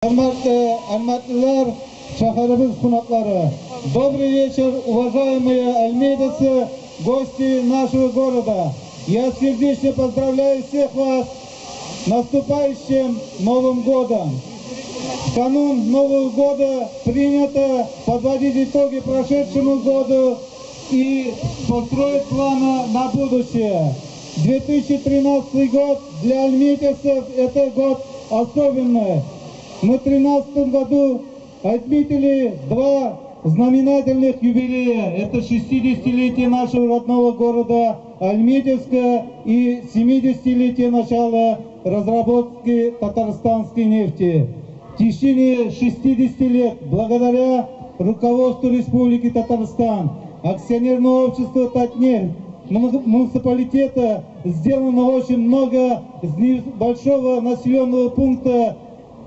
Алматылар, шахарыбыз кунаклары. Добрый вечер, уважаемые альмейдовцы, гости нашего города. Я сердечно поздравляю всех вас с наступающим Новым годом. В канун Нового года принято подводить итоги прошедшему году и построить планы на будущее. 2013 год для альметьевцев это год особенный. Мы в 2013 году отметили два знаменательных юбилея. Это 60-летие нашего родного города Альметьевска и 70-летие начала разработки татарстанской нефти. В течение 60 лет, благодаря руководству Республики Татарстан, акционерного общества «Татнефть», муниципалитета, сделано очень много с небольшого населенного пункта.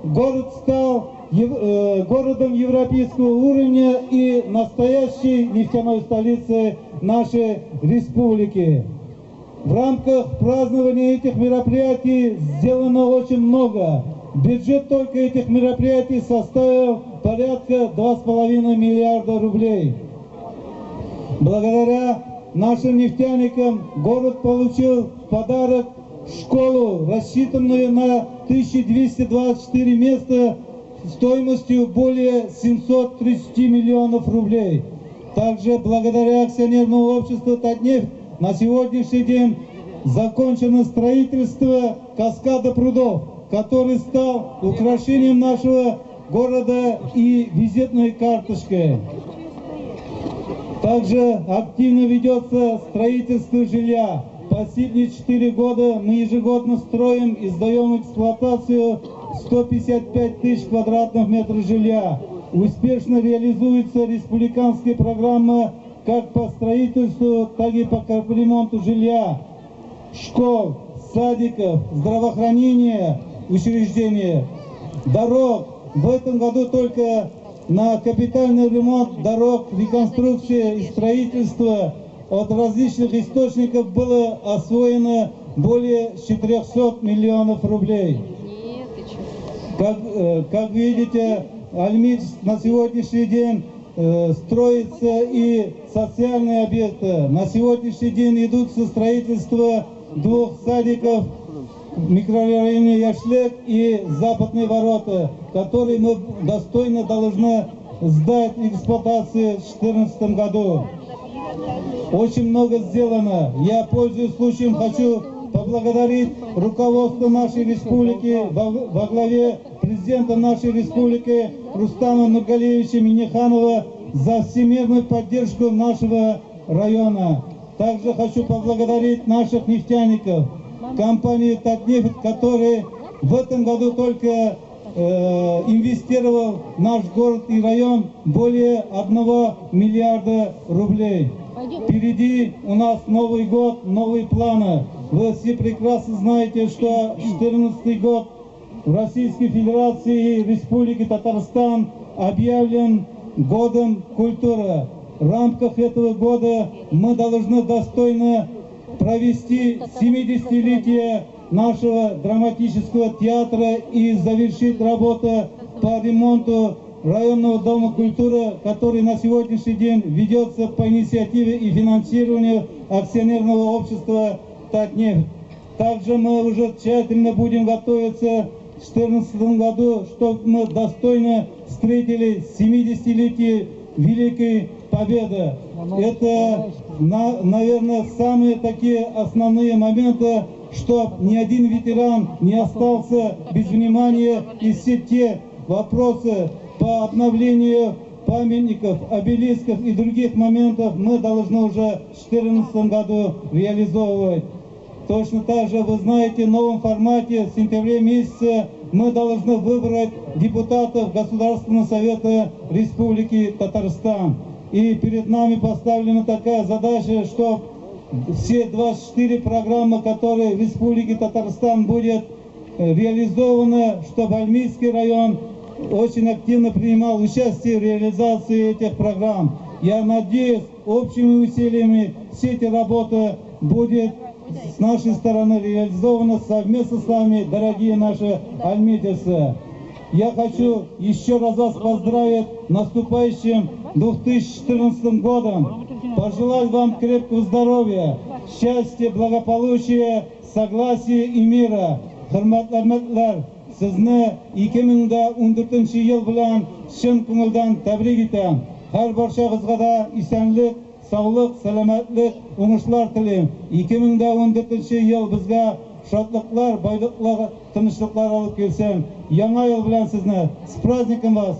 Город стал городом европейского уровня и настоящей нефтяной столицей нашей республики. В рамках празднования этих мероприятий сделано очень много. Бюджет только этих мероприятий составил порядка 2,5 миллиарда рублей. Благодаря нашим нефтяникам город получил в подарок школу, рассчитанную на 1224 места стоимостью более 730 миллионов рублей. Также благодаря акционерному обществу «Татнефть» на сегодняшний день закончено строительство каскада прудов, который стал украшением нашего города и визитной карточкой. Также активно ведется строительство жилья. Последние 4 года мы ежегодно строим и сдаем в эксплуатацию 155 тысяч квадратных метров жилья. Успешно реализуется республиканская программа как по строительству, так и по капремонту жилья, школ, садиков, здравоохранения, учреждения, дорог. В этом году только на капитальный ремонт дорог, реконструкция и строительство от различных источников было освоено более 400 миллионов рублей. Как видите, Альметьевск на сегодняшний день строятся и социальные объекты. На сегодняшний день идут со строительства 2 садиков в микрорайоне Яшлек и Западные ворота, которые мы достойно должны сдать в эксплуатацию в 2014 году. Очень много сделано. Я, пользуясь случаем, хочу поблагодарить руководство нашей республики во главе президента нашей республики Рустама Нургалиевича Минниханова за всемирную поддержку нашего района. Также хочу поблагодарить наших нефтяников, компанию «Татнефть», который в этом году только инвестировал в наш город и район более 1 миллиарда рублей. Впереди у нас Новый год, новые планы. Вы все прекрасно знаете, что 2014 год в Российской Федерации и Республике Татарстан объявлен годом культуры. В рамках этого года мы должны достойно провести 70-летие нашего драматического театра и завершить работу по ремонту районного дома культуры, который на сегодняшний день ведется по инициативе и финансированию акционерного общества «Татнефть». Также мы уже тщательно будем готовиться в 2014 году, чтобы мы достойно встретили 70-летие Великой Победы. Это, наверное, самые такие основные моменты, чтобы ни один ветеран не остался без внимания, и все те вопросы по обновлению памятников, обелисков и других моментов мы должны уже в 2014 году реализовывать. Точно так же, вы знаете, в новом формате в сентябре месяце мы должны выбрать депутатов Государственного совета Республики Татарстан. И перед нами поставлена такая задача, что все 24 программы, которые в Республике Татарстан будет реализованы, чтобы Альметьевский район очень активно принимал участие в реализации этих программ. Я надеюсь, общими усилиями все эти работы будет с нашей стороны реализована совместно с вами, дорогие наши альметьевцы. Я хочу еще раз вас поздравить с наступающим 2014 годом. Пожелать вам крепкого здоровья, счастья, благополучия, согласия и мира. Hürmetli Ahmetler, sizni 2014 yıl bilan chin ko'ngildan tabrik etaman. Har barchangizga da esenlik, sog'lik, salomatlik, o'ngishlar tilayman. 2014 yıl bizga shodliklar, boyliklar, tinchliklar olib kelsin. Yangi yil bilan sizni, s prazdnikim вас!